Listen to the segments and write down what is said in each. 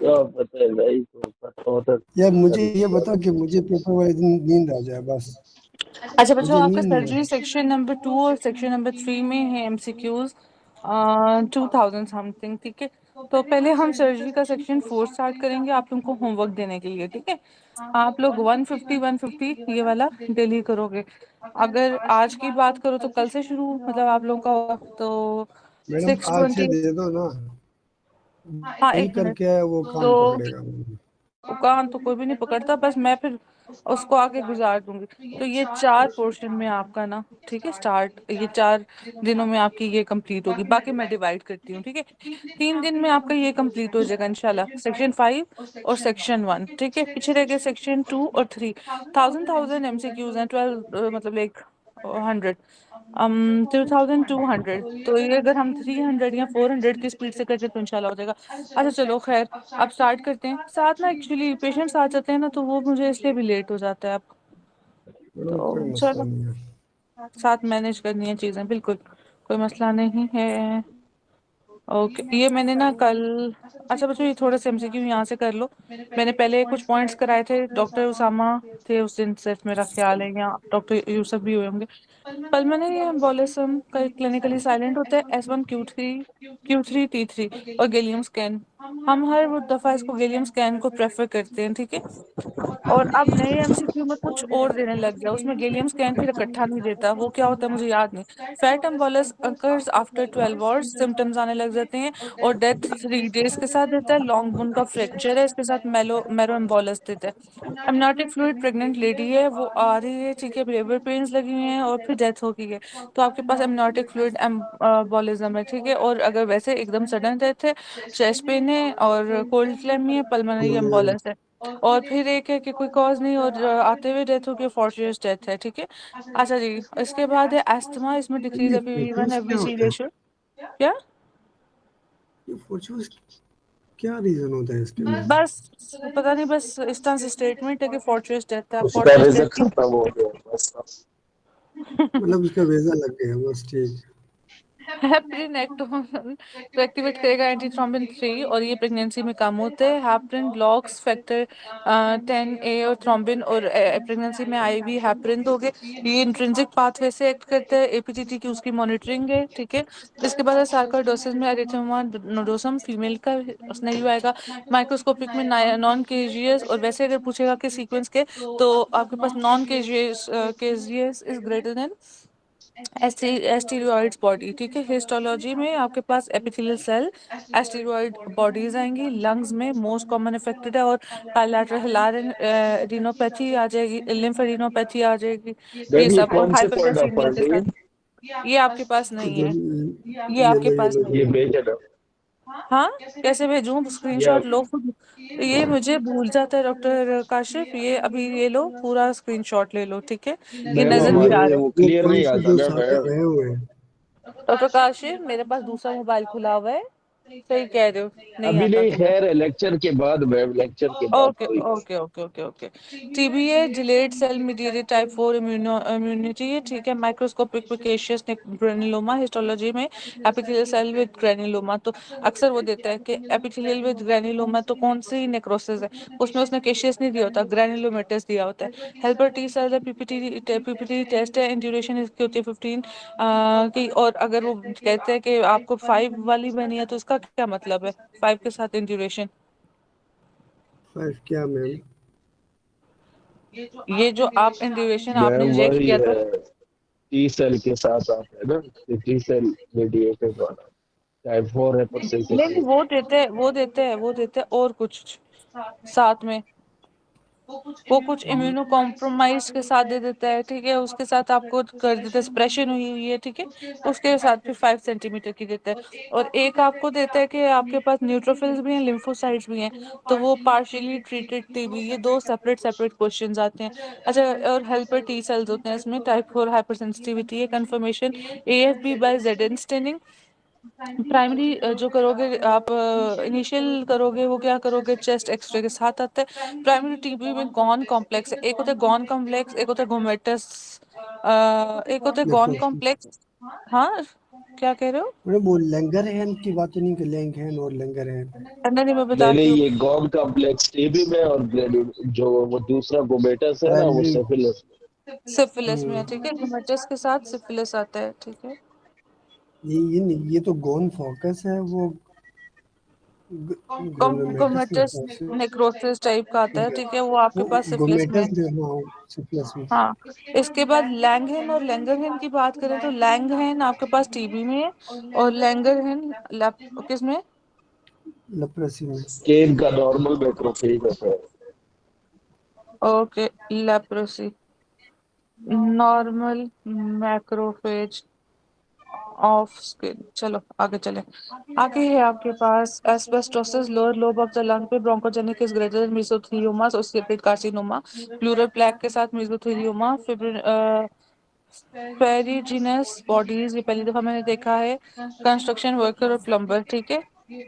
क्या पता है भाई, तो पता होता यार मुझे कर ये लिया। बताओ कि मुझे पेपर वाले दिन नींद आ जाए बस। अच्छा बच्चों, मुझे आपका नींद नहीं सर्जरी आती। सेक्शन नंबर 2 और सेक्शन नंबर 3 में है एमसीक्यूज 2000 समथिंग, ठीक है। तो पहले हम सर्जरी का सेक्शन 4 स्टार्ट करेंगे आप लोगों को होमवर्क देने के लिए, ठीक है। आप लोग 150 ये वाला डेली करोगे। अगर आज की बात करो तो कल से शुरू मतलब आप लोगों का होगा तो मैडम आज से 620। दे दो ना। हाँ नहीं एक मिनट। करके आया वो तो कान पकड़ेगा मुझे। दुकान तो कोई भी नहीं पकड़ता, बस मैं फिर उसको आगे गुजार दूंगी। तो ये 4 पोर्शन में आपका ना, ठीक है, स्टार्ट ये 4 दिनों में आपकी ये कंप्लीट होगी। बाकी मैं डिवाइड करती हूँ, ठीक है। 3 दिन में आपका ये कंप्लीट हो जाएगा इंशाल्लाह, सेक्शन 5 और सेक्शन 1, ठीक है। पीछे रह गए सेक्शन 2 और 3। 1000 एमसीक्यूज हैं, 12 मतलब एक 100 2200। तो ये अगर हम 300 या 400 की स्पीड से करते तो इंशाल्लाह हो जाएगा। अच्छा चलो खैर, अब स्टार्ट करते हैं। साथ ना एक्चुअली पेशेंट्स आ जाते हैं ना, तो वो मुझे इसलिए भी लेट हो जाता है अब। मैडम कोई तो मसला चलो, नहीं है। साथ मैनेज करनी है चीजें, बिल्कुल कोई मसला नहीं है। ओके, ये मैंने ना कल, अच्छा बच्चों ये थोड़े से एमसीक्यू यहाँ से कर लो। मैंने पहले कुछ पॉइंट्स कराए थे, डॉक्टर उसामा थे उस दिन, सिर्फ मेरा ख्याल है, या डॉक्टर यूसुफ भी हुए होंगे। पल्मोनरी एम्बोलिज्म का क्लिनिकली साइलेंट होता है S1 Q3 Q3 T3 और गैलियम स्कैन। हम हर वो दफा इसको गैलियम स्कैन को प्रेफर करते हैं, ठीक है। और अब नए एमसीक्यू में कुछ और देने लग गया, उसमें गैलियम स्कैन फिर इकट्ठा नहीं देता, वो क्या होता है मुझे याद नहीं। Fat embolus occurs after 12 hours, symptoms आने लग जाते हैं और डेथ 3 डेज के साथ देता है। लॉन्ग बोन का फ्रैक्चर है, इसके साथ मैरो एम्बोलस देता है। एमनाटिक फ्लूइड, प्रेग्नेंट लेडी है, वो आ रही है, ठीक है, लेबर पेन्स लगी हुई हैं और फिर डेथ हो गई है, तो आपके पास एमनाटिक फ्लूइड एम्बोलिज्म है, ठीक है। और अगर वैसे एकदम सडन डेथ है, चेस्ट पेन है और कोल्ड क्लेमी है, पल्मोनरी ये एम्बोलस है। और फिर एक है कि कोई कॉज नहीं और आते हुए डेथ हो गई, फॉर्चुनस डेथ है, ठीक है। अच्छा जी, इसके बाद है एस्थमा, इसमें डिक्रीज ये एफीवन फोर्चूस क्या एफबीसी होता है? रेशियो। क्या? ये फोर्चूस क्या रीजन होता है इसके लिए? बस पता नहीं, बस इस तरह से स्टेटमेंट है कि फॉर्चुनस डेथ है, उसका फॉर्चुनस रिजल्ट डेथ खत्म हो गया बस। मतलब उसका वीजा लग गया बस, ठीक। हेपरिन एक्टोन तो एक्टिवेट करेगा एंटी थ्रोम्बिन 3 और ये प्रेगनेंसी में काम होते हैं। हेपरिन ब्लॉक्स फैक्टर 10A और थ्रोम्बिन, और प्रेगनेंसी में आईवी हेपरिन दोगे, ये इंट्रिंसिक पाथवे से एक्ट करता है। एपीटीटी की उसकी मॉनिटरिंग है, ठीक है। इसके बाद सार्कोइडोसिस में एरिथेमा नोडोसम फीमेल का नहीं आएगा। माइक्रोस्कोपिक में नॉन केजियस, और वैसे अगर पूछेगा कि सीक्वेंस के, तो आपके पास non caseous caseous is greater than asteroids body, ठीक है। हिस्टोलॉजी में आपके पास एपिथेलियल सेल एस्टीरॉइड बॉडीज आएंगी। लंग्स में मोस्ट कॉमन अफेक्टेड है, और बायलैटरल हिलार रीनोपैथी आ जाएगी, लिम्फेडिनोपैथी आ जाएगी, ये मैम ये सब। और कौन से पढ़ना हाइपरकेसीमिया पड़ के रही है? साथ ये आपके पास नहीं है, ये ये आपके लो ये पास लो नहीं ये ये लो। है। भेजा ना। हाँ, कैसे भेजूं? या स्क्रीनशॉट लो खुद। ये मुझे भूल जाता है डॉक्टर काशिफ, ये अभी ये लो पूरा स्क्रीनशॉट ले लो, ठीक है। ये मैम नजर मैडम नहीं ये आ हमारे रहा। वो वो क्लियर नहीं पॉइंट्स आता जो ना सारे मैम। गए हुए हैं। डॉक्टर काशिफ, मेरे पास दूसरा मोबाइल खुला हुआ है, सही कह रहे हो, नहीं अभी आता नहीं, क्लियर। खैर लेक्चर के बाद मैम, लेक्चर के बाद ओके कोई बात। Okay okay okay okay. TBA delayed cell mediated type 4 immunity है, ठीक है। माइक्रोस्कोपिक प्रिकेशियस ग्रेनुलोमा, हिस्टोलॉजी में एपिथेलियल सेल विद ग्रेनुलोमा। तो अक्सर वो देता है कि एपिथेलियल विद ग्रेनुलोमा, तो कौन सी नेक्रोसिस है उसमें उसने केशियस नहीं दिया होता, ग्रेनुलोमेटस दिया होता है। Helper T cell PPT test है, ड्यूरेशन इसकी होती है 15 की। और अगर वो कहते हैं कि आपको 5 वाली बनी है, तो इसका क्या मतलब है 5 के साथ इन ड्यूरेशन? 5 क्या मैम? ये जो आप इंड्यूरेशन आपने मैम रिजेक्ट वही किया था। है, टी सेल के साथ आता है ना, टी सेल मेडिएटेड वाला। टाइप 4 है पर सही से नहीं नहीं, नहीं। वो देते हैं और कुछ साथ में, वो कुछ इम्यूनो कॉम्प्रोमाइज के साथ दे देता है, ठीक है। उसके साथ आपको कर देता है, स्प्रेशन हुई हुई है, ठीक है। उसके साथ फिर 5 सेंटीमीटर की देता है। और एक आपको देता है कि आपके पास न्यूट्रोफिल्स भी हैं, लिम्फोसाइट्स भी हैं, तो वो पार्शियली ट्रीटेड टीबी। ये दो सेपरेट सेपरेट क्वेश्चंस आते हैं। अच्छा, और हेल्पर टी सेल्स होते हैं इसमें, टाइप 4 हाइपर सेंसिटिविटी है, confirmation AFB by Z staining. Primary जो करोगे आप, इनिशियल करोगे वो क्या करोगे, चेस्ट एक्सरे के साथ आता है। प्राइमरी टीबी में गॉन कॉम्प्लेक्स है, एक होता है गॉन कॉम्प्लेक्स, एक होता है गोमेटस, एक होता है गॉन नेफ्रोसिस। कॉम्प्लेक्स। हाँ, क्या कह रहे हो? मैंने वो लैंगरहैन की बात तो नहीं की, लैंगहैन और लैंगरहैन। नहीं, मैं नहीं बताती नहीं, हूँ। ये गॉड कॉम्प्लेक्स टीबी में, और जो वो दूसरा गोमेटस है ना, वो प्राइमरी। सिफिलिस में। सिफिलिस में है, ठीक है, ग्लूमेटस के साथ सिफिलिस आता है, ठीक है। ये नहीं, ये तो गोन फोकस है वो। ग्रेनुलोमेटस गोमेटस नेक्रोसिस टाइप का आता है, ठीक है, वो आपके वो पास सिफिलिस में गोमेटस है। ने, हाँ, सिफिलिस में। हाँ, इसके बाद लैंगहेन और लैंगरहेन की बात करें तो लैंगहेन आपके पास टीबी में है, और लैंगरहेन किस में? लेप्रोसी में। स्किन का नॉर्मल मैक्रोफेज होता है। Okay, leprosy, normal macrophage of skin. चलो आगे चले। आगे है आपके पास asbestosis lower lobe of the lung पे, bronchogenic is greater than mesothelioma associated carcinoma, pleural plaque के साथ मेसोथेलियोमा, फेरिजिनस बॉडीज, ये पहली दफा मैंने देखा है, कंस्ट्रक्शन वर्कर और प्लम्बर, ठीक है।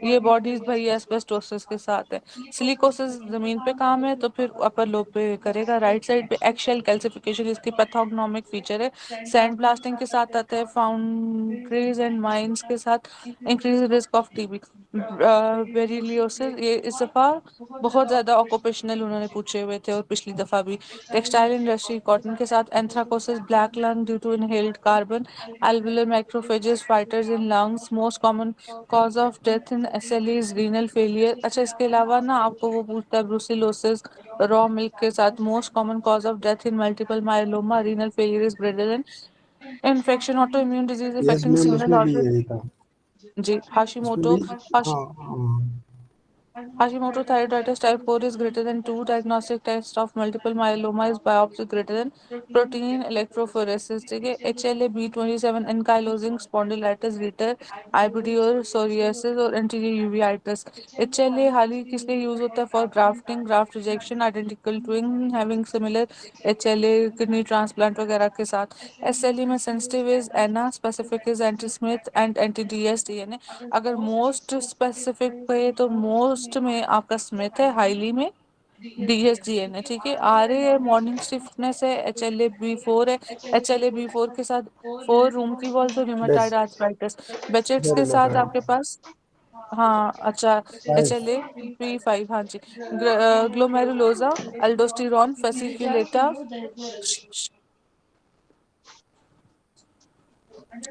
ये बॉडीज भाई एस्बेस्टोसिस के साथ है। सिलिकोसिस जमीन पे काम है तो फिर अपर लोब पे करेगा। राइट साइड पे एक्शेल कैल्सिफिकेशन इसकी पैथोग्नोमिक फीचर है। सैंड ब्लास्टिंग के साथ आता है, फाउंड्रीज एंड माइंस के साथ, इंक्रीज रिस्क ऑफ टीबी। बेरिलियोसिस ये इस दफा बहुत ज्यादा ऑक्यूपेशनल उन्होंने पूछे हुए थे, और पिछली दफा भी। टेक्सटाइल इंडस्ट्री कॉटन के साथ, anthracosis black lung due to inhaled carbon, alveolar macrophages fighters in lungs, most common cause of death in SLE is renal failure। अच्छा, इसके अलावा ना आपको वो पूछता है ब्रूसिलोसिस रॉ मिल्क के साथ, most common cause of death in multiple myeloma, renal failure is greater than infection, autoimmune disease yes affecting ma'am, signal उसमें भी ऑर्गन। यही था। जी, उसमें हाशिमोटो। भी, हाँ हाँ। Hashimoto thyroiditis type 4 is greater than 2. Diagnostic test of multiple myeloma is biopsy greater than protein electrophoresis। ठीक है। HLA-B27 ankylosing spondylitis reader, IBD और psoriasis और anterior uveitis। HLA हाल ही किस लिए यूज होता है? For grafting, graft rejection, identical twin having similar HLA, kidney transplant वगैरह के साथ। SLE में sensitive is ANA, specific is anti Smith and anti DS DNA। अगर मोस्ट स्पेसिफिक पे तो मोस्ट में आपका स्मिथ है, हाईली में DSGN है, ठीक है। RA है, मॉर्निंग स्टिफनेस है, HLA-B4 है, HLA-B4 के साथ 4 रूमकी वॉल्स और बस रूमेटॉइड आर्थराइटिस। बेचेट्स के साथ डेरोमेटॉइड आपके पास, हाँ अच्छा, 5। HLA-B5, हाँ जी, ग्लोमेरुलोजा, अल्डोस्टिरॉन, फेसिक्यूलेटा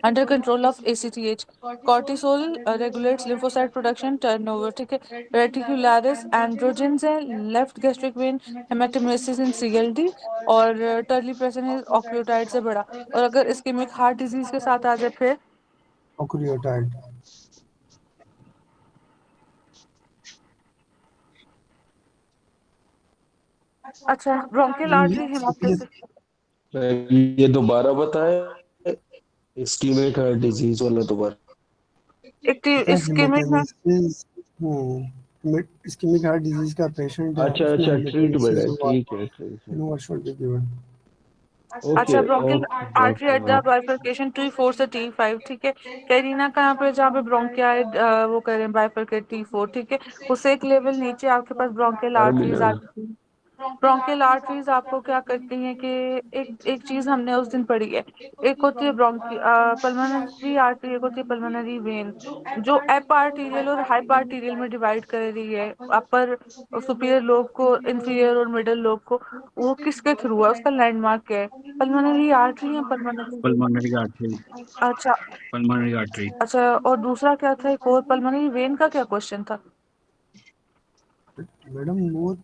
under control of ACTH। Cortisol regulates lymphocyte production, turnover, ठीक है। Reticularis androgens है, left gastric vein, haematemesis in CLD, और टर्ली प्रेशन ऑक्यूटाइड से बड़ा। और अगर इस्केमिक हार्ट डिजीज के साथ आ जाए फिर, ऑक्यूलियोटाइड। अच्छा, ब्रोंकियल ये आर्टरी सिफिलिस। हेमोप्टाइसिस। ये दोबारा बताए, इस्कीमिक हार्ट डिजीज वाला दोबारा। इस्केमिक में, हेमाटोमेसिस। इस्केमिक हार्ट डिजीज का पेशेंट है, अच्छा उसमें अच्छा, ट्रीटमेंट हेमाटोमेसिस है, हुआ। ठीक है, ठीक है। No, what should be given? Okay अच्छा, bronchial okay artery okay at the bifurcation T4 से T5, ठीक है। कैरिना कहाँ पे, जहाँ पे ब्रोंकियाई वो करें बाइफरकेट T4, ठीक है। उससे एक लेवल नीचे आपके पास ब्रोंकियल आर्टरीज टर्मिनल। आती हैं। ब्रोंकियल आर्टरीज आपको क्या करती हैं कि एक एक चीज हमने उस दिन पढ़ी है। एक होती है पल्मोनरी आर्टरी, एक होती है पल्मोनरी वेन, जो एप आर्टीरियल और हाइप आर्टीरियल में डिवाइड कर रही है अपर सुपीरियर लोब को, इंफीरियर और मिडिल लोब को। वो किसके थ्रू है, उसका लैंडमार्क क्या है? पल्मोनरी आर्टरी या पल्मोनरी वेन? Pulmonary artery. अच्छा। Pulmonary artery. अच्छा, और दूसरा क्या था, एक और पल्मोनरी वेन का क्या क्वेश्चन था? मैडम वो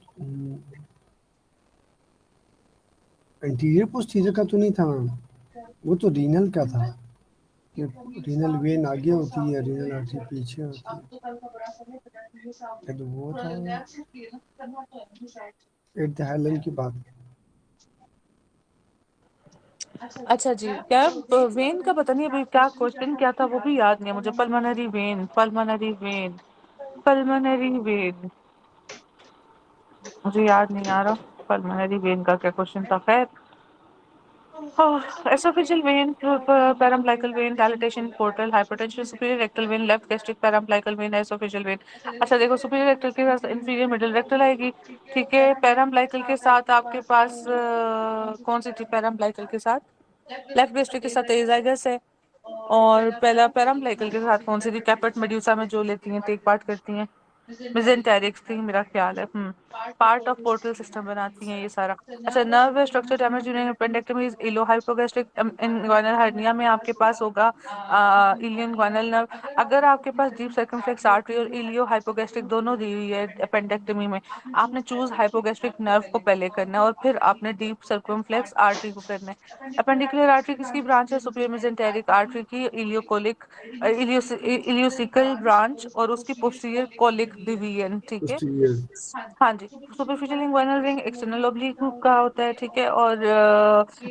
एंटीरियर पोस्टीरियर का तो नहीं था मैम, वो तो रीनल का था कि रीनल वेन आगे होती है, रीनल आर्टरी पीछे होती है। शायद वो था, एट द हेलन की बात। अच्छा जी, क्या वेन का पता नहीं अभी क्या क्वेश्चन क्या था, वो भी याद नहीं है मुझे। Pulmonary vein, pulmonary vein, pulmonary vein, मुझे याद नहीं आ रहा पल्मोनरी वेन का क्या क्वेश्चन था। खैर, oesophageal vein, paraumbilical vein, dilatation portal, hypertension, superior rectal vein, left gastric paraumbilical vein, oesophageal vein. अच्छा देखो, सुपीरियर रेक्टल के साथ इंफीरियर मिडिल रेक्टल आएगी, ठीक है। पैराम्बलाइकल के साथ आपके पास कौन सी थी पैराम्बलाइकल के साथ? लेफ्ट गैस्ट्रिक के साथ एजाइगस है, और पहला पैराम्बलाइकल के साथ कौन सी थी? कैपेट मेड्यूसा में जो लेती हैं, टेक पार्ट करती हैं, मेसेंटेरिक्स थी मेरा ख्याल है। पार्ट ऑफ पोर्टल सिस्टम बनाती हैं ये सारा। अच्छा, nerve structure damage during appendectomy is iliohypogastric inguinal hernia में आपके पास होगा इलियन ग्वाइनल नर्व। अगर आपके पास डीप सर्कमफ्लेक्स आर्टरी और इलियो हाइपोगैस्ट्रिक दोनों दी हुई है एपेंडेक्टमी में, आपने चूज हाइपोगैस्ट्रिक नर्व को पहले करना है और फिर आपने डीप सर्कमफ्लेक्स आर्टरी को करना है। अपेंडिकुलर आर्टरी किसकी ब्रांच है? सुपीरियर मेसेंटेरिक आर्टरी की इलियोकोलिक इलियोसिकल ब्रांच और उसकी पोस्टीरियर कोलिक डिवीजन, ठीक है। posterior हाँ जी। Superficial inguinal ring external oblique का होता है, ठीक है। और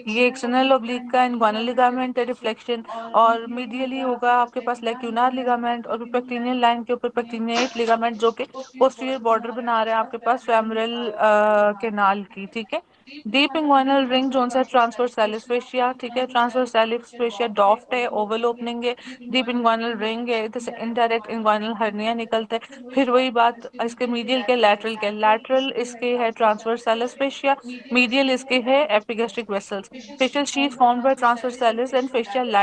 ये एक्सटर्नल ओब्लिक का इंग्वाइनल लिगामेंट है, रिफ्लेक्शन। और मीडियली होगा आपके पास लैक्यूनार लिगामेंट और पेक्टिनियल लाइन के ऊपर पेक्टिनिएट लिगामेंट जो कि पोस्टीरियर बॉर्डर बना रहे हैं आपके पास फेमोरल कैनाल की, ठीक है। डीप इंग्वाइनल रिंग जो सा ट्रांसवर्सालिस फेशिया, ठीक है। ट्रांसवर्सालिस फेशिया डॉफ्ट है, ओवल ओपनिंग है, डीप इंग्वाइनल रिंग है, इधर से इनडायरेक्ट इंग्वाइनल हर्निया निकलता है। फिर वही बात इसके मीडियल के लैटरल के, लैटरल इसके है ट्रांसवर्सालिस फेशिया, मीडियल इसके है epigastric vessels. Fascial sheath formed by transversalis and fascial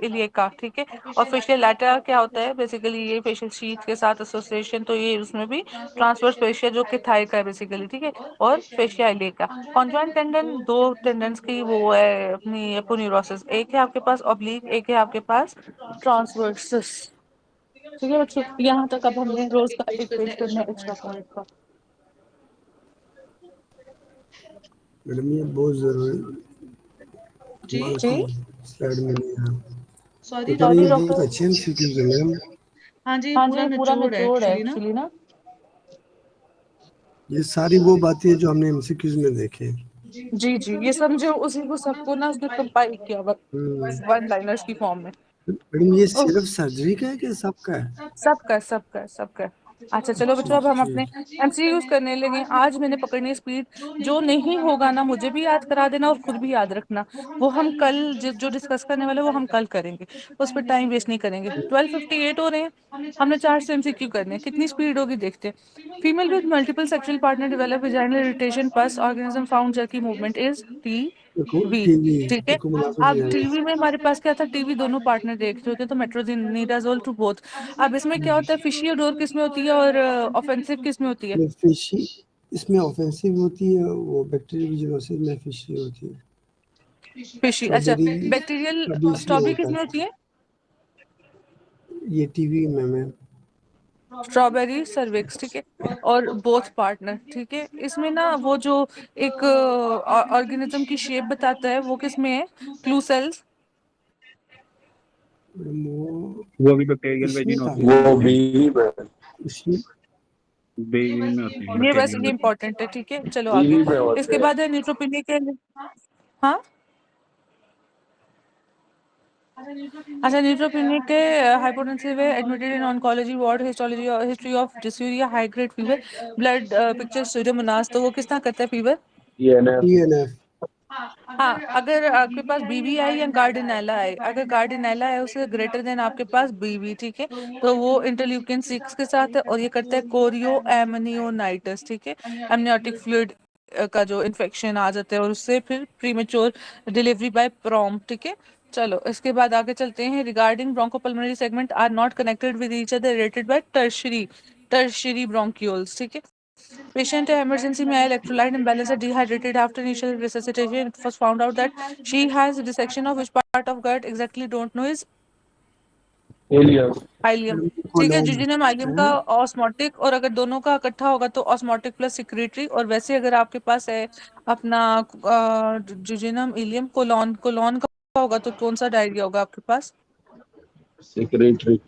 iliaca, ठीक है। और फेशियल लैटा क्या होता है? बेसिकली ये फेशियल शीथ के साथ एसोसिएशन, तो ये उसमें भी ट्रांसवर्स फेशिया जो कि थाई का है बेसिकली, ठीक है। और फेशिया इलियका। कॉन्जॉइंट टेंडन, दो टेंडन्स की वो है अपनी एपोन्यूरोसिस, एक है आपके पास ऑब्लिक, एक है आपके पास ट्रांसवर्सस, ठीक है बच्चों। यहाँ तक अब हमने रोज का एक पेज करना है एक्स्ट्रा पॉइंट का। मैडम ये बहुत जरूरी जी कमाल जी, की स्लाइड में नहीं है। सॉरी ये कह रही सॉरी है बहुत डॉक्टर। अच्छे एमसीक्यूज है मैडम। हाँ जी, हाँ जी, पूरा निचोड़ है एक्चुअली ना। ये सारी वो बातें हैं जो हमने एमसीक्यूज में देखे। जी जी, ये समझो उसी को सबको ना उसने कंपाइल किया वन लाइनर्स की फॉर्म में। मैडम ये ओह, सिर्फ सर्जरी का है कि सबका है? सबका सबका सबका। अच्छा चलो अच्छा बच्चों, अब हम अपने ठीक। एमसीक्यूज करने लगे। आज मैंने पकड़नी स्पीड, जो नहीं होगा ना मुझे भी याद करा देना और खुद भी याद रखना। वो हम कल जो डिस्कस करने वाले वो हम कल करेंगे, उस पर टाइम वेस्ट नहीं करेंगे। 12:58 हो रहे हैं, हमने 4 से एमसीक्यू करने हैं। कितनी स्पीड होगी देखते हैं। Female with multiple sexual partner develop vaginal irritation pus organism found jerky movement is T देखो वी, टीवी ठीक है। देखो मुनाफा अब डिजाइन टीवी में हमारे पास क्या था? टीवी दोनों पार्टनर देख रहे होते हैं तो मेट्रोनिडाजोल टू बोथ। अब इसमें क्या होता है? फिशियोडोर किस में होती है और ऑफेंसिव किस में होती है? में फिशी इसमें ऑफेंसिव होती है, वो बैक्टीरियोसिस में फिशी होती है। फिशी, अच्छा। स्ट्रॉबेरी बैक्टीरियल अभी इसमें स्ट्रॉबेरी होता किस में है। होती है? ये टीवी में मैम। स्ट्रॉबेरी सर्विक्स, ठीक है। और बोथ पार्टनर, ठीक है। इसमें ना वो जो एक ऑर्गेनिज्म की शेप बताता है वो किस में है? Clue cells. वो भी बैक्टीरियल इसमें वेजिन था होती है, वो वेजिन भी इसमें। वेजिन में होती है ये वैसे बैक्टीरियल ये वेजिन। इंपॉर्टेंट है, ठीक है। चलो आगे। टीवी में होते इसके हैं। बाद है न्यूट्रोपिनिक के। हाँ, अच्छा, न्यूट्रोपिनिक के हाइपोटेंसिव है, admitted in oncology ward, histology history of dysuria, high grade fever, blood picture Pseudomonas. तो वो किस तरह करता है फीवर? ईएनएफ। टीएनएफ हाँ, अगर आपके पास बीवी आई या गार्डिनेला है, अगर गार्डिनेला है उससे ग्रेटर देन आपके पास बीवी, ठीक है, तो वो इंटरल्यूकिन 6 के साथ है और ये करता है कोरियो एमनियोनाइटिस, ठीक है। एमनियोटिक फ्लूइड का जो इन्फेक्शन आ जाता है और उससे फिर प्रीमेच्योर डिलीवरी बाय प्रॉम, ठीक है। चलो इसके बाद आगे चलते हैं। Regarding bronchopulmonary segment are not connected with each other related by tertiary bronchioles, ठीक है। Patient emergency में electrolyte imbalance है, dehydrated after initial resuscitation. It was found out that she has dissection of which part of gut exactly don't know is ileus. ileum, ठीक है। Colon jejunum ileum का osmotic, और अगर दोनों का इकट्ठा होगा तो ऑस्मोटिक प्लस सिक्रेटरी। और वैसे अगर आपके पास है अपना जिजिनम इलियम कोलोन, कोलोन का होगा तो कौन सा डायरिया होगा आपके पास? सेक्रेटरी।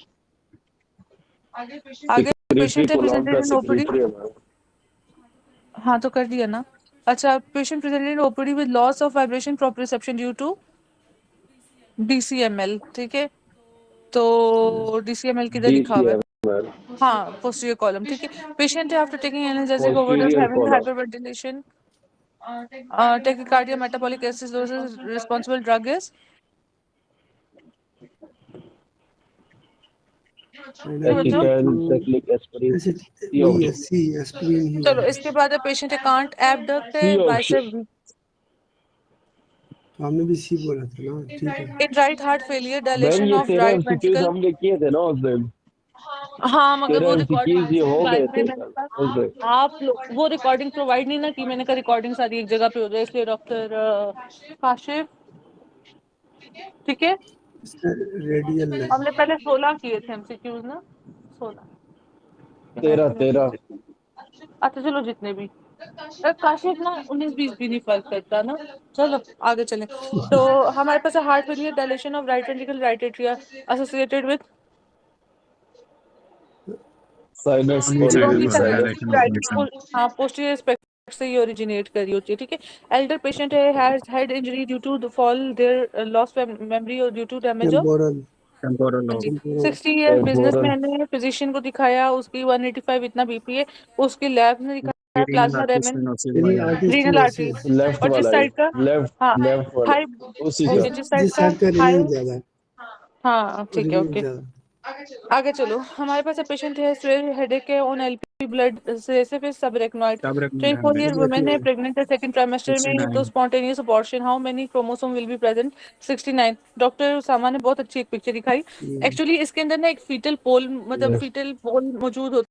आगे सेक्रेटरी पेशेंट है कोलॉन का प्रेजेंटेड इन ओपीडी। सेक्रेटरी है मैम। हाँ तो कर दिया ना। अच्छा, patient presented in OPD with loss of vibration proprioception due to DCML, ठीक है। तो डीसीएमएल किधर लिखा हुआ है? डीसीएमएल। हाँ, पोस्टीरियर कॉलम, ठीक है। पेशेंट है after taking analgesic overdose posterior having column. Hyperventilation, tachycardia, metabolic acidosis, responsible drug is बच्चों। टैकिकैन टेक्निक एस्पिरिन। ऐसे सी वही है ऑप्शन। सी एस्पिरिन ही चलो है। इसके बाद है पेशेंट है कांट एबडक्ट है सी ऑप्शन। बाइसेप आपने भी सी बोला था ना, ठीक है। In right heart failure ma'am dilation ये ऑफ 13 राइट एमसीक्यूज वेंट्रिकल। हमने किए थे ना उस दिन, हाँ मगर 13 वो एमसीक्यूज ये रिकॉर्डिंग हो गए बाद में थे मैंने कल उस दिन। कहा आप लोग वो रिकॉर्डिंग प्रोवाइड नहीं ना की, मैंने कहा रिकॉर्डिंग सारी एक जगह पे हो जाए, इसलिए डॉक्टर काशिफ, ठीक है। रेडियल है। हमने पहले 16 किए थे एमसीक्यूज ना, 16 13 अच्छा चलो जितने भी। काशिफ ना 19-20 भी नहीं फर्क करता ना। चलो आगे चलें। तो हमारे पास heart failure dilation of right ventricle right atria associated with sinus complete कौन सी coronary sinus side? Sinus. Dilation of right. Listen. हाँ पोस्टीरियर एस्पेक्ट से ये ओरिजिनेट करी होती है, ठीक है। Elder patient has head injury due to the fall, there loss memory और due to damage of temporal. Temporal जी। लॉब। 60 ईयर टेम्पोरल बिजनेसमैन ने फिजिशियन को दिखाया, उसकी 185 इतना बीपी है, उसकी लैब ने दिखाया रीनल प्लाज्मा आर्टरी रेमन, स्टेनोसिस रीनल वगैरह। Artery renal artery. Stenosis. Left और जिस वाला ही, साइड का, लेफ्ट हाँ लेफ्ट वाला हाई, उसी का। ओके जिस साइड जिस का साइड का हाई, रीनल ज्यादा है, हाँ ठीक है रीनल ओके। ज्यादा। आगे चलो। हमारे पास पेशेंट है स्वेयर हेडेक है ऑन एलपी ब्लड सेरेसिस सबरेक्नोइड, सब रकम 24 ईयर वुमेन है, सबरेक्नोइड। प्रेग्नेंट है, सेकंड ट्राइमेस्टर में है, तो 69। Spontaneous abortion, how many chromosome will be present? 69। Doctor Usama ने बहुत अच्छी एक पिक्चर दिखाई। एक्चुअली इसके अंदर ना एक फीटल पोल, मतलब Yes. फीटल पोल मौजूद होता,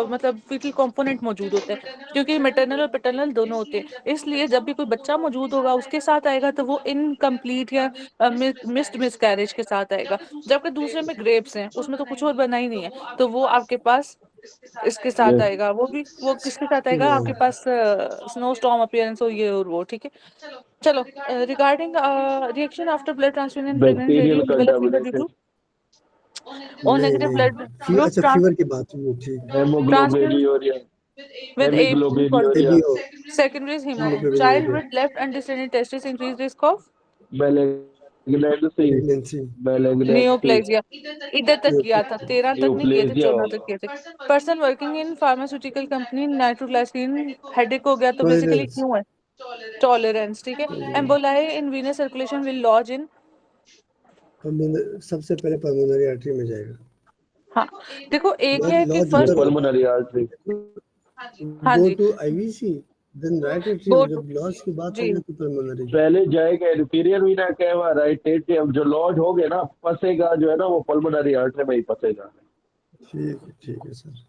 मतलब फीटल कंपोनेंट मौजूद होता है, क्योंकि मैटरनल और पैटर्नल दोनों होते हैं, इसलिए जब भी कोई बच्चा मौजूद होगा उसके साथ आएगा तो वो इनकम्प्लीट या मिस्ड मिसकैरेज के साथ आएगा। जबकि दूसरे में ग्रेप्स हैं, उसमें तो कुछ और बना ही नहीं है, तो वो आपके पास इसके साथ Yes. आएगा। वो भी वो किसके साथ आएगा आपके पास? स्नो स्टॉर्म अपीयरेंस और ये और वो, ठीक है। चलो regarding reaction after blood transfusion in pregnant lady bacterial who develop fever due contamination, to oh नहीं नेगेटिव नहीं, ब्लड ग्रुप अच्छा फीवर की बात हुई, ठीक है। Transfuse haemoglobinuria, with AB haemoglobinuria, ABO, secondary is hemo. Child haemoglobin, with left undescended testis increased risk of malignancy, pregnancy, malignancy, neoplasia। इधर तक किया था, 13 तक नहीं किए थे, न्यूप्लेजिया 14 तक होगा। किए थे। Person working in pharmaceutical company, nitroglycerin, headache हो गया तो बेसिकली टॉलरेंस, क्यों है? टॉलरेंस, ठीक है। Emboli in venous circulation will lodge in, सबसे पहले पल्मोनरी आर्टरी में जाएगा। हाँ देखो एक है कि लॉज ये उधर फर्स्ट, होता पल्मोनरी आर्टरी। है, हाँ गो जी to IVC, then right go atrium. To, जब लॉज की बात जी होगी तो पल्मोनरी। पहले जाएगा inferior vena cava, right atrium, जो लॉज हो गए ना फंसेगा जो है ना वो पल्मोनरी आर्टरी में ही फंसेगा। ठीक है sir.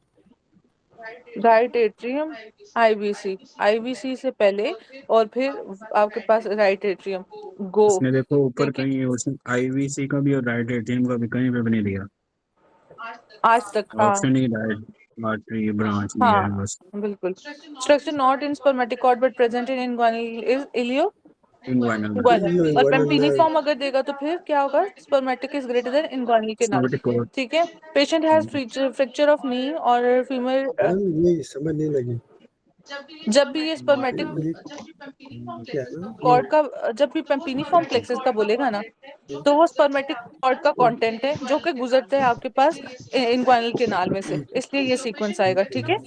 Right atrium, IBC, IBC से पहले और फिर आपके पास राइट एट्रियम, गो, इसने देखो ऊपर ठीक है। कहीं उसने आईवीसी का भी और राइट एटीएम का भी कहीं पे भी नहीं दिया। आज तक हाँ, ऑप्शन ही राइट आर्टरी ब्रांच दिया है हाँ बस। बिल्कुल। Structure not in spermatic cord but present in inguinal is ilioinguinal में। इलियो इंग्वानल, और इंग्वानल पेम्पिनिफॉर्म अगर देगा तो फिर क्या होगा? स्पर्मेटिक इज ग्रेटर देन इंग्वानल के नाल, स्नोबेटिक कोड। ठीक है। Patient has fracture of knee और फीमर, मैम ये समझ नहीं लगी। जब भी ये स्पर्मेटिक ये क्या है ना ये, कॉर्ड का, जब भी पेम्पिनिफॉर्म प्लेक्सस का बोलेगा ना, तो वो स्पर्मेटिक कॉर्ड का कंटेंट है जो कि गुजरता है आपके पास इंग्वानल केनाल में से, इसलिए ये सीक्वेंस आएगा, ठीक है।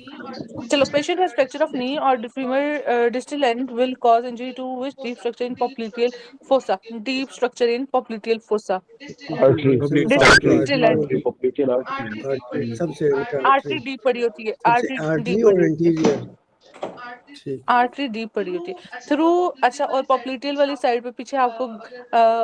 चलो patient has fracture of knee और femur distal end will cause injury to which deep structure in popliteal fossa, deep structure in popliteal fossa, artery, सबसे distal artery, and, artery popliteal artery. Artery, सबसे इनका artery artery, deep पड़ी होती है, सबसे artery artery deep पड़ी और होती है, इंटीरियर। ठीक। आर्टरी डीप पड़ी होती है थ्रू। अच्छा और पॉप्लिटियल वाली साइड पे पीछे आपको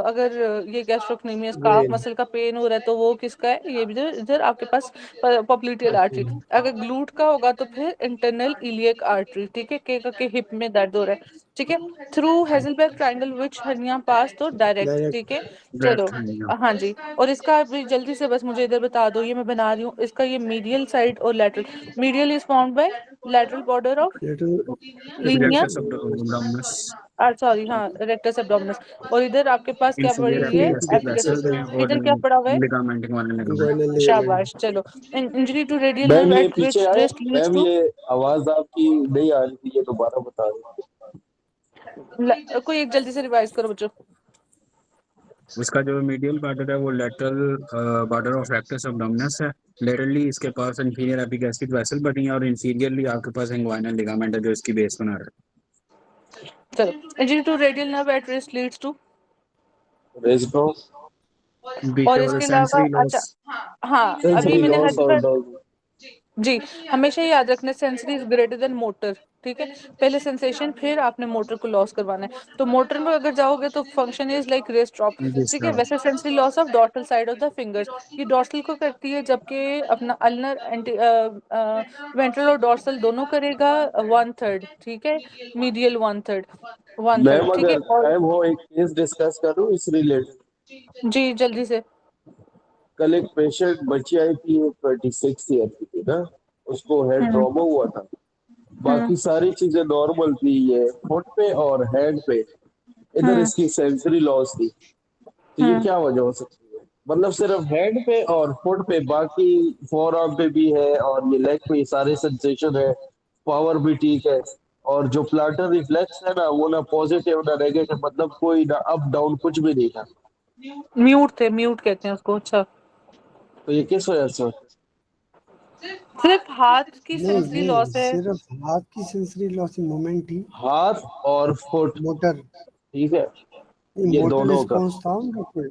अगर ये गैस्ट्रोक्नेमियस काफ वेन, मसल का पेन हो रहा है तो वो किसका है? ये भी इधर इधर आपके पास पॉप्लिटियल आर्टरी। अगर ग्लूट का होगा तो फिर इंटरनल इलियक आर्टरी, ठीक है। के हिप में दर्द हो रहा है, ठीक है। थ्रू हेजलबर्ग ट्रायंगल विच हर्निया पास, तो डायरेक्ट, डायरेक्ट। ठीक है। चलो लेफ्ट हैंड। हाँ जी, और इसका अभी जल्दी से बस मुझे इधर बता दो, ये मैं बना रही हूँ इसका, ये मीडियल साइड और lateral, medial is found by lateral border of lateral Linnaea, rectus abdominis. Sorry हाँ रेक्टस एब्डोमिनस, और इधर आपके पास क्या पड़ी इंफीरियर हुई है? एपिगैस्ट्रिक वेसल में एपिगेस्ट्रिस, और इधर क्या पड़ा हुआ है? लिगामेंटिंग वाले लिगामेंट। Inguinal ligament. शाबाश चलो। Injury to radial ma'am nerve ये एट पीछे विच आए, रिस्ट लीड्स मैम टू, ये आवाज आपकी नहीं आ रही थी, ये दोबारा बता रहे। कोई एक जल्दी से रिवाइज करो बच्चों। उसका जो मीडियल बॉर्डर है वो lateral border of rectus abdominis है। लेटरली इसके पास इंफीरियर एपिगैस्ट्रिक वेसल बनी है और इंफीरियरली आपके पास इंग्वाइनल लिगामेंट है जो इसकी बेस बना रहा चलो injury to radial nerve at wrist leads to, रेस्टो, है। और बीटे वाले इसके अलावा सेंसरी अच्छा लॉस। हाँ अभी सेंसरी मैंने लॉस और हेजलबर्ग, डॉग। जी, हमेशा याद रखना sensory is greater then motor, ठीक है। पहले सेंसेशन फिर आपने मोटर को लॉस करवाना है। तो मोटर में अगर जाओगे तो function is like wrist drop, जी ठीक है। सर। वैसे sensory loss of dorsal side of the fingers, ये डॉर्सल को करती है, जबकि अपना अल्नर एंटी वेंट्रल और डॉर्सल दोनों करेगा 1/3, ठीक है। मीडियल 1/3, 1/3, मैम ठीक है। अगर और टाइम हो एक केस डिस्कस करूँ इस रिलेटेड। जी जल्दी से। कल एक पेशेंट बच्ची आई थी, 26 ईयर की थी ना, उसको हेड हम्म ट्रॉमा हुआ था। हम्म बाकी सारी चीजें नॉर्मल थी, ये फुट पे और हैंड पे इधर हम्म इसकी सेंसरी लॉस थी। तो ये हम्म क्या वजह हो सकती है? मतलब सिर्फ हैंड पे और फुट पे, बाकी फोर आर्म पे भी है और ये लेग पे ये सारे सेंसेशन है, पावर भी ठीक है। और जो प्लांटर रिफ्लेक्स है ना, वो ना पॉजिटिव ना नेगेटिव, मतलब कोई ना अप डाउन कुछ भी नहीं था। म्यूट थे, म्यूट कहते हैं उसको। अच्छा, तो ये किस वजह से होता सिर्फ हाथ की नहीं, सेंसरी ये लॉस है। सिर्फ हाथ की सेंसरी लॉस मूवमेंट ही। है? हाथ और फुट, मोटर, ठीक है, ये ये मोटर दोनों का। रिस्पॉन्स था उनका कोई?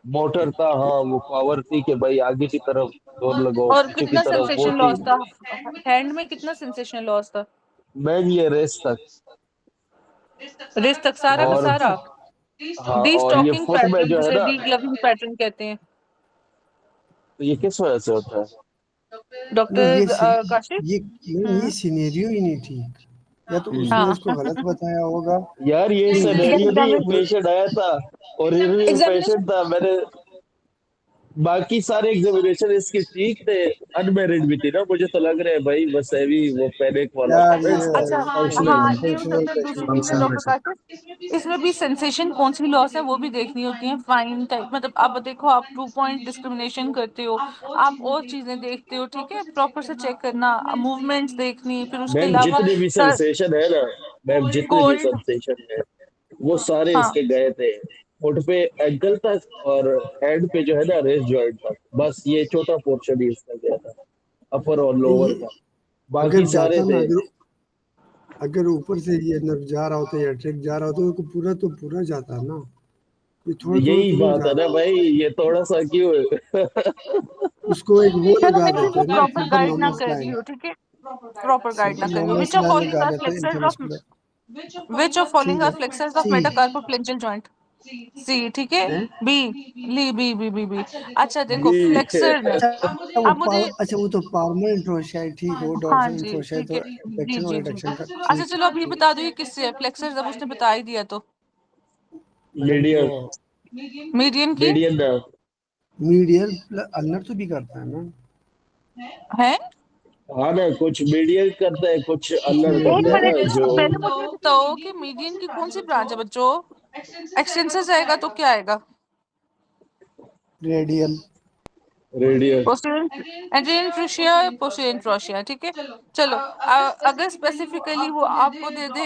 मोटर था, हाँ, वो पावर थी कि भाई आगे की तरफ जोर लगाओ, और पीछे की कितना तरफ वो सेंसेशन थी। लॉस था? हैंड में कितना सेंसेशन लॉस था? मैन ये रेस तक। रिस्ट तक सारा का और सारा। हाँ, डी और ये स्टॉकिंग फुट में पैटर्न, जो है जिसे ना, डी ग्लविंग पैटर्न कहते हैं। तो ये किस वजह से होता है? नहीं, डॉक्टर काशिफ। ये नहीं, ये सिनेरियो ही नहीं ठीक। या तो उसने हाँ इसको गलत बताया होगा यार ये कि ठीक है, सिनेरियो नहीं, ये ये पेशेंट आया था और ये भी एग्जामिनेशन। पेशेंट था। मैंने बाकी सारे एग्जामिनेशन इसके ठीक थे, अनमेरिड भी थी ना, मुझे तो लग रहा है भाई बस अभी वो पैनिक वाला था यार ना ये इसका। अच्छा, फंक्शनल हाँ ये हो फंक्शनल सकता है। दूसरी चीज है फंक्शनल डॉक्टर बेसिस। काशिफ, इसमें भी सेंसेशन कौन सी लॉस है वो भी देखनी होती है। फाइन टाइप, मतलब आप देखो, आप 2 पॉइंट डिस्क्रिमिनेशन करते हो, आप और चीजें देखते हो, ठीक है। प्रॉपर से चेक करना, मूवमेंट्स देखनी, फिर उसके मैम अलावा जितने भी सर, सेंसेशन है ना, मैम जितने भी कोल्ड। सेंसेशन है वो सारे हाँ इसके गए थे। फुट पे एंकल तक और हैंड पे जो है ना रेस्ट जॉइंट तक, बस ये छोटा पोर्शन ही इसका गया था, अपर और लोअर ये का। बाकी अगर सारे जाता ना, थे। अगर ऊपर से ये नर्व जा रहा होता या ट्रैक जा रहा होता तो पूरा जाता ना। ये थोड़ा थोड़ा यही थोड़ा बात जा है ना रहा भाई, है। ये थोड़ा सा क्यों है? उसको एक वो सर, लगा हमें देते वो हैं ना, proper super guide no normal कर रही लाइन। हो, ठीक है। प्रॉपर गाइड ना सुपर करियो। Normal which of line following लगा आर देते हैं flexors of, intramuscular. Which of following are ठीक फ्लेक्सर्स है, of C metacarpophalangeal joint? C, ठीक है। है। बी, ली, बी बी बी बी। अच्छा देखो, बी। फ्लेक्सर ने, अच्छा, अब मुझे, अच्छा वो तो पार्मल इंट्रोशिया है, ठीक है। वो हाँ डॉर्सल जी इंट्रोशिया ठीक तो है, जी एडक्शन और जी जी। एडक्शन का, अच्छा ठीक चलो, अब ये ठीक। बता दो ये किससे है फ्लेक्सर, जब उसने बता ही दिया तो। मैडम वो मीडियम। मीडियन की मीडियम ना। मीडियल अल्नर तो भी करता है ना। है। हाँ ना, कुछ मीडियम करता है, कुछ अल्लर एक करता है ना मिनट, जो। पहले मुझे बताओ कि मीडियन की कौन सी ब्रांच है बच्चों? एक्सटेंसर आएगा तो क्या आएगा? रेडियल। रेडियल। पोस्टीरियर एड्रियन ट्रूशिया, पोस्टीरियर ट्रोशिया, ठीक है। चलो, अगर स्पेसिफिकली वो आपको दे दे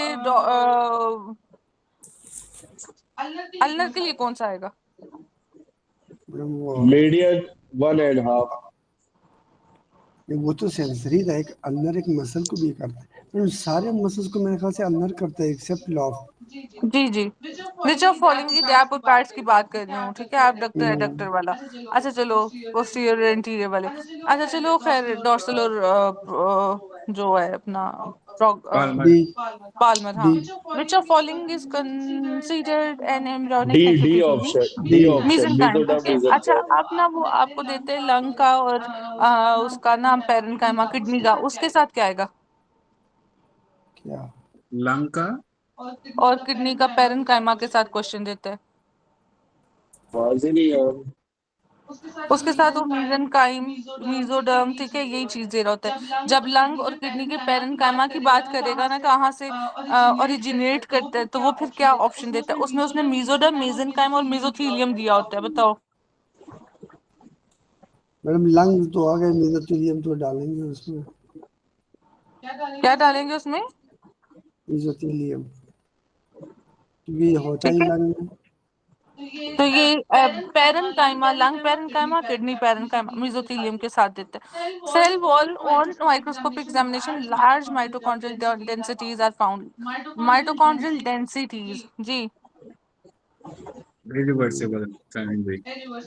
अल्नर के लिए कौन सा आएगा? मैडम वो मीडियम 1.5। वो तो सेंसरी था, एक अल्नर एक मसल को भी करता है। मैडम सारे मसल्स को मेरे ख्याल से अल्नर करता है एक्सेप्ट लॉफ। जी जी। विच ऑफ फॉलोइंग की गैप और पार्ट्स की बात कर रही हूँ, ठीक है। आप डॉक्टर है, डॉक्टर वाला। अच्छा चलो, पोस्टीरियर इंटीरियर वाले। अच्छा चलो, खैर डॉर्सल और जो है अपना पाल्मर। डी पाल्मर, हाँ। D which of following is considered an the embryonic the entity? Option, D D option, mesenchyme, mesoderm ठीक है। अच्छा, मेसेंकाइम। आप ना वो आपको देते हैं लंग का और उसका नाम पेरेन्काइमा, किडनी का, उसके साथ क्या आएगा? क्या? लंग का। और किडनी का पेरेन्काइमा के साथ क्वेश्चन देते हैं। आवाज ही नहीं आ उसके साथ वो मीजेंकाइम, मीजोडर्म, ठीक है, यही चीज दे रहा होता है। जब लंग और किडनी के पेरेन्काइमा की बात करेगा ना, कहाँ से ओरिजिनेट करता है, तो वो फिर क्या ऑप्शन देता है उसमें? उसने मीजोडर्म, मीजेंकाइम और मेसोथीलियम दिया होता है, बताओ। मैडम लंग तो आ गए, मेसोथेलियम तो डालेंगे उसमें। क्या डालेंगे उसमें? मेसोथेलियम क्योंकि ये होता ठीक ही है, लंग में। तो ये parenchyma, lung parenchyma, kidney parenchyma mesothelium के साथ देते हैं। Cell wall on microscopic examination large mitochondrial densities are found. Mitochondrial densities, जी। रिवर्सिबल टाइमिंग भी।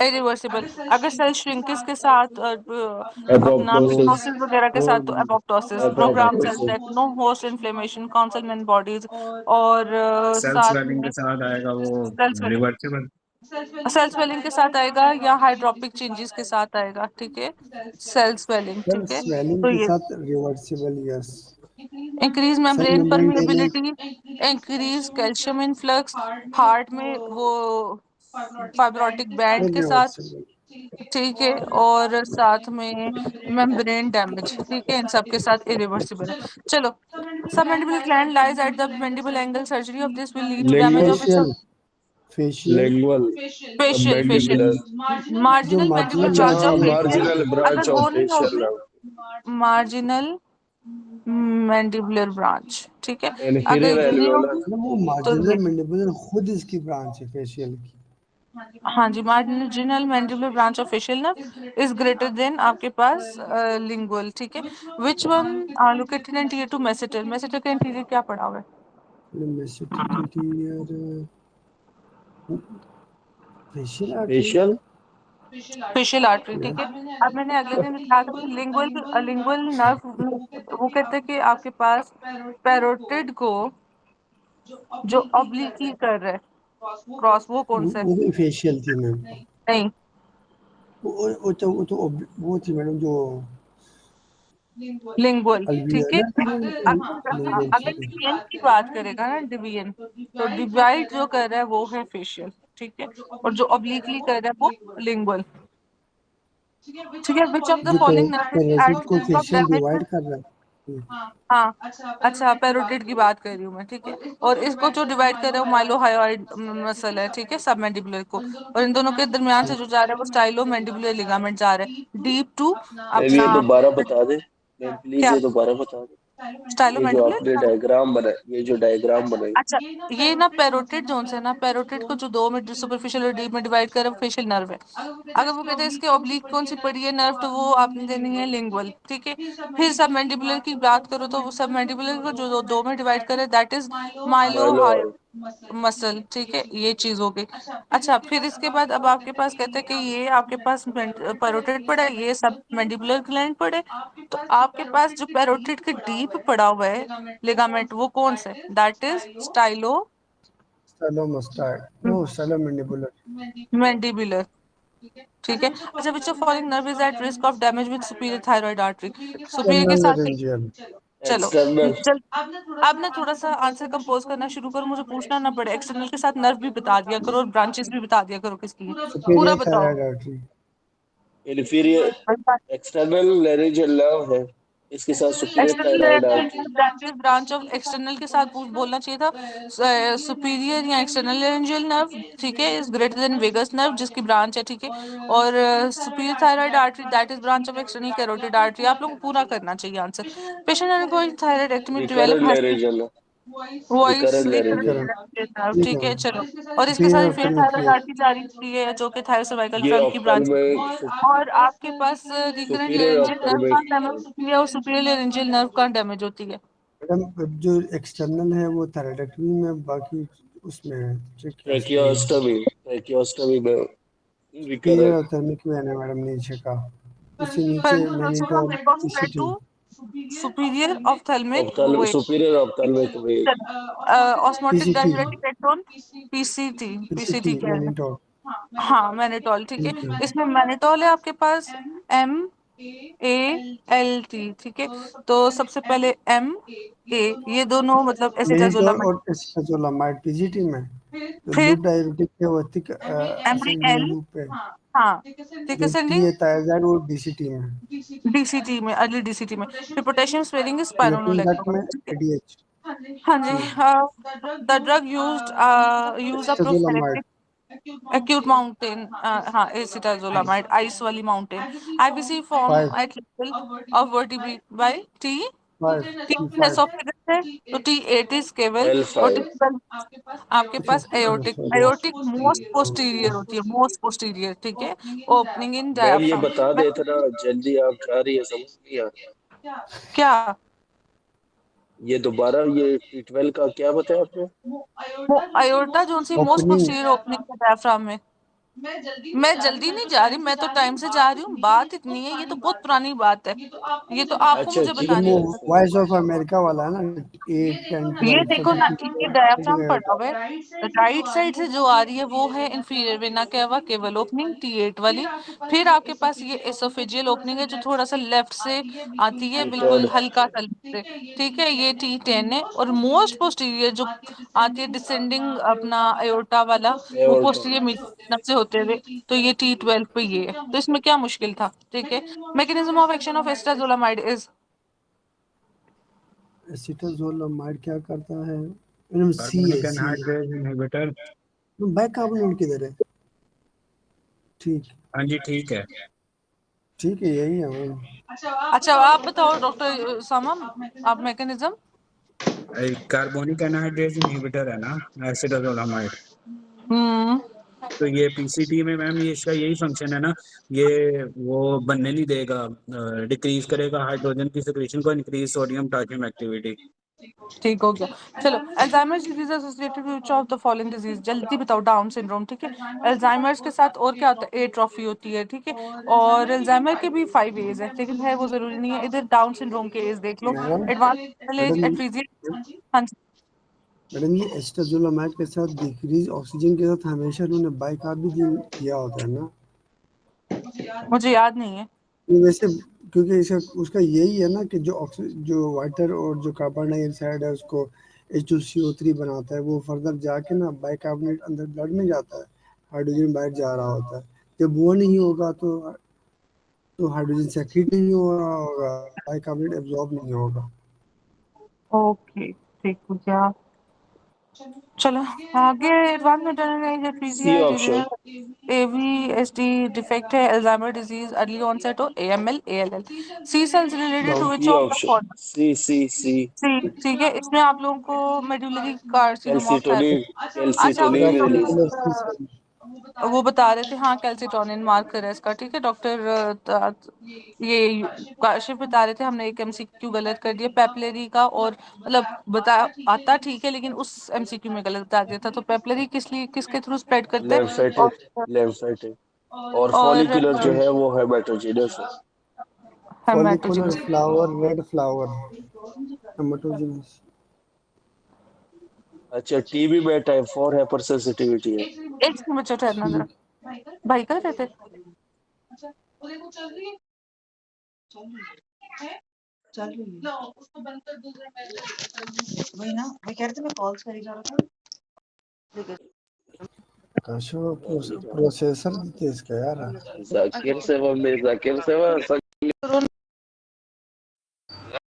इरिवर्सिबल। अगर सेल श्रिंकेज के साथ अपना एपोप्टोसिस मिटोसिस वगैरह के साथ तो apoptosis, program cell apoptosis death, no host inflammation, councilman bodies, और सेल साथ स्वेलिंग में के साथ आएगा वो cell swelling, reversible. Cell swelling के साथ आएगा या हाइड्रोपिक चेंजेस के साथ आएगा, ठीक है। सेल स्वेलिंग, सर ठीक है, स्वेलिंग तो के ये साथ reversible, yes. Increase sir membrane maintenance, permeability, increase calcium influx heart में, वो फाइब्रोटिक बैंड के साथ, रिवर्सिबल। ठीक है, और साथ में मेम्ब्रेन डैमेज, ठीक है, इन सब के साथ इरिवर्सिबल है। चलो, submandibular gland lies at the mandible angle, surgery of this will lead to damage lingual of its facial, facial lingual facial submandibular जो मार्जिनल मैंडिबुलर मार्जिनल अच्छा ब्रांच हाँ ऑफ मैंडिबल होता फेशियल। है। मार्जिनल ब्रांच अगर of वो नहीं facial होगी, marginal mandibular branch, ठीक है, अगर इंफीरियर ये नहीं एल्वियोलर होगी मतलब वो तो ये, मार्जिनल मैंडिबल खुद इसकी ब्रांच है फेशियल की। हाँ जी, marginal mandibular branch of facial nerve is greater than आपके पास लिंगुअल, ठीक है। Which one located in tier 2 masseter, masseter का इंटीरियर क्या पड़ा हुआ है? Masseteric interior facial artery. Facial facial artery, ठीक यार है। अब मैंने अगले दिन बताया था कि लिंगुअल लिंगुअल नर्व, वो कहते हैं कि आपके पास पैरोटिड को जो ऑब्लिकली कर रहा है क्रॉस, वो कौन सा है? वो भी फेशियल थी मैम। नहीं, वो थी मैडम जो लिंगुअल, ठीक है। अल्वियोलर थी मैम, लिंगुअल अगर थी। डिवीजन की बात करेगा ना, डिवीजन, तो डिवाइड जो कर रहा है वो है फेशियल, ठीक है, और जो ऑब्लिकली कर रहा है वो लिंगुअल, ठीक है। विच ऑफ द जो following nerve is at parotid को risk of facial damage? Divide कर रहा है। हाँ, अच्छा, पैरोटिड की बात कर रही हूँ मैं, ठीक है, और इसको जो डिवाइड कर रहा है वो माइलोहायोइड मसल है, ठीक है, सबमैंडिबुलर को, और इन दोनों के दरमियान से जो जा रहा है वो स्टाइलो मैंडिबुलर लिगामेंट जा रहा है डीप टू मैम ये अपना, दोबारा बता दे मैम प्लीज क्या ये दोबारा बता दे स्टाइलो ये जो आपने मैंडिबुलर? डायग्राम बनाया ये जो डायग्राम बनाई अच्छा, ये ना पैरोटिड जोन से ना, पैरोटिड को जो दो में सुपरफिशियल और डीप में डिवाइड कर फेशियल नर्व है। अगर वो कहते हैं इसके ऑब्लिक कौन सी पड़ी है नर्व, तो वो आपने देनी है लिंगुअल, ठीक है। फिर सब मैंडिबुलर की बात करो तो वो सब मैंडिबुलर को जो दो में डिवाइड करे that is mylo mylo muscle, ठीक है, ये चीज हो गई। अच्छा, फिर इसके बाद अब आपके पास कहते हैं कि ये आपके पास पैरोटिड पड़ा है, ये सब मैंडिबुलर ग्लैंड पड़े, तो आपके पास जो पैरोटिड के डीप पड़ा हुआ है लिगामेंट, वो कौन सा है? That is stylo stylo mustard, no stylo mandibular. Mandibular, ठीक है। अच्छा, which of following nerve is at risk of damage with superior thyroid artery? Superior के एक्सटर्नल साथ, लेरेंजियल। चलो, एक्सटर्नल चल, अब ना थोड़ा सा आंसर कंपोज करना शुरू करो, मुझे पूछना ना पड़े, एक्सटर्नल के साथ नर्व भी बता दिया करो और ब्रांचेस भी बता दिया करो किसकी है, पूरा सुपीरियर बताओ। Thyroid artery. Inferior external laryngeal nerve है इसके साथ superior thyroid artery external branch of external के साथ बोलना चाहिए था सुपीरियर या एक्सटर्नल लेरेंजियल नर्व, ठीक है, is greater than vagus nerve जिसकी ब्रांच है, ठीक है, और superior thyroid artery that is branch of external carotid artery. आप लोगों को पूरा करना चाहिए answer. Patient undergoing thyroidectomy recurrent develop laryngeal voice recurrent laryngeal ठीक है ठीक है, मैम। चलो, और इसके सुपीरियर साथ ऑप्टल फेयर में थायराइड क्लियर। आर्टरी जारी होती है जो कि थायरोसर्वाइकल ये ट्रंक की ऑप्टल ब्रांच में है। और आपके पास रिकरेंट सुपीरियर लेरेंजियल ऑप्टल नर्व में का डैमेज होती है और सुपीरियर लेरेंजियल नर्व का डैमेज होती है। मैडम जो एक्सटर्नल है वो थायराइडेक्टमी में, बाकी उसमें है, ठीक है, उसमें ट्रैकियोस्टमी में सुपीरियर रिकरेंट ऑप्थेल्मिक वेन है मैडम, नीचे का, उससे नीचे मैनिटोल पीसीटी। सुपीरियर ऑप्थेल्मिक ऑप्टल वे, superior ophthalmic vein osmotic PCT, डायफ्रेटिक एटोन, पीसीटी, पीसीटी पीसीटी कह रहे मैनिटोल। हैं, हाँ, मैनेटोल, ठीक है। ठीक है। इसमें मैनेटोल है आपके पास एम ए एल टी, ठीक है, तो सबसे पहले एम ए, ये दोनों मतलब मैनिटोल एसिटाजोलामाइड, और एस्टाजोलामाइड पीजीटी में, तो फिर लूप डायरेटिक है वो थिक एम असेंडिंग एल, लूप है। हाँ, ठीक है, जो टी सेंडिंग है थायराइड वो डीसीटी में, डीसीटी में, अर्ली डीसीटी में, फिर पोटेशियम स्पेरिंग लेफ्टिन डक्ट स्पाइरोनोलेक्ट्रोन, में ठीक है। एडीएच। हाँ जी, जी the drug used a acetazolamide prophylactic acute mountain, हाँ, acetazolamide, ice वाली mountain, IBC form 5 at level of vertebrae by T, 5 T T 5 esophagus है, तो T8 is caval, और L5 T12 आपके अच्छा पास aortic, sorry. aortic most posterior होती है, most posterior, ठीक है, opening in मैम ये diaphragm। बता देते ना जल्दी आप जा रही है समझ नहीं आ रहा क्या ये दोबारा ये T12 का क्या बताया आपने? आयोर्टा जोन सी मोस्ट ओपनिंग पोस्टीरियर ओपनिंग है डायफ्राम में। मैं जल्दी नहीं जा रही, मैं तो टाइम से जा रही हूँ। बात इतनी है, ये तो बहुत पुरानी बात है, ये तो आपको अच्छा मुझे ठीक बतानी वो है। है। वॉइस ऑफ अमेरिका वाला है ना, 8 10 ये 12 देखो सभी ना, ये की डायफ्राम पड़ा हुआ है, राइट साइड से जो आ रही है वो है इंफीरियर वेना केवा केवल ओपनिंग T8 वाली। फिर आपके पास ये एसोफेजियल ओपनिंग है जो थोड़ा सा लेफ्ट से आती है, बिल्कुल T10 हल्का सा left से। ठीक है, ये T10 है। और मोस्ट पोस्टीरियर जो आती है डिसेंडिंग अपना अयोर्टा वाला, वो aorta। पोस्टीरियर मीडियम से होते हुए, तो ये T12 पे ये है। तो इसमें क्या मुश्किल था? ठीक है, mechanism of action of acetazolamide is acetazolamide क्या करता है? सी कार्बोनिक है, सी है। Anhydrase inhibitor. बाइकार्बोनेट किधर है? ठीक, हाँ जी ठीक है। ठीक है, यही है वो। अच्छा, आप बताओ डॉक्टर सामम, आप मैकेनिज्म। कार्बोनिक एनहाइड्रेज इनहिबिटर है ना, एसिटाजोलामाइड। हम्म। तो ये पीसीटी में मैम ये इसका यही फंक्शन है ना, ये वो बनने नहीं देगा, डिक्रीज करेगा हाइड्रोजन की सिक्रीशन को, इंक्रीज सोडियम पोटेशियम एक्टिविटी। ठीक हो गया। चलो, Alzheimer's disease associated with of the following disease, जल्दी बताओ। डाउन सिंड्रोम, ठीक है। अल्जाइमर्स के साथ और क्या होता है? एट्रोफी होती है, ठीक है। और अल्जाइमर के भी 5 एज है, लेकिन है वो जरूरी नहीं है। इधर डाउन सिंड्रोम के एज देख लो। Madam, advance age, madam, atresia. हाँ जी। मैडम ये एस्टाजोलामाइड के साथ डिक्रीज ऑक्सीजन के साथ हमेशा उन्होंने बाइकार्ब किया होता है ना। मुझे याद नहीं है। ये वैसे, क्योंकि इसका उसका यही है ना कि जो वाटर और जो कार्बन डाइऑक्साइड है उसको H2CO3 बनाता है, वो फर्दर जाके ना बाइकार्बोनेट अंदर ब्लड में जाता है, हाइड्रोजन बाहर जा रहा होता है। जब वो नहीं होगा तो हाइड्रोजन सेक्रेट नहीं हो रहा होगा, बाइकार्बोनेट एब्जॉर्ब नहीं होगा। ओके, ठीक हो गया। चलो आगे। एडवांस मेटानेज C atresia, option. AVSD defect है, अल्जाइमर डिजीज, अर्ली ऑनसेट हो, AML, ALL. C cells related to which C of the option. Following? C. C, ठीक है। इसमें आप लोगों को medullary carcinoma of thyroid. Calcitonin, अच्छा, कैल्सिटोनिन उसमें रिलीज इंट्रावेस्कुलर करता सी है। सेल। वो बता रहे थे, हाँ कैल्सिटोनिन मार्कर है इसका, ठीक है। डॉक्टर ये काशिफ बता रहे थे, हमने एक एमसीक्यू गलत कर दिया पेपलरी का। और मतलब बता आता ठीक है, लेकिन उस एमसीक्यू में गलत बता दिया था। तो पेपलरी किस लिए, किसके थ्रू स्प्रेड करते हैं? लेम्फेटिक, और लेम्फेटिक। और और फॉलिकुलर जो है वो हेमाटोजेनस है। Follicular hematogenous. Flower, red flower, hematogenous. अच्छा टीबी में टाइप 4 हाइपर सेंसिटिविटी है। एक सेकंड बच्चों, ठहरना जरा। ठीक। भाई कर रहे थे। काशो प्रोसेसर तेज का यार। जाकिर से वो, मैं जाकिर से वो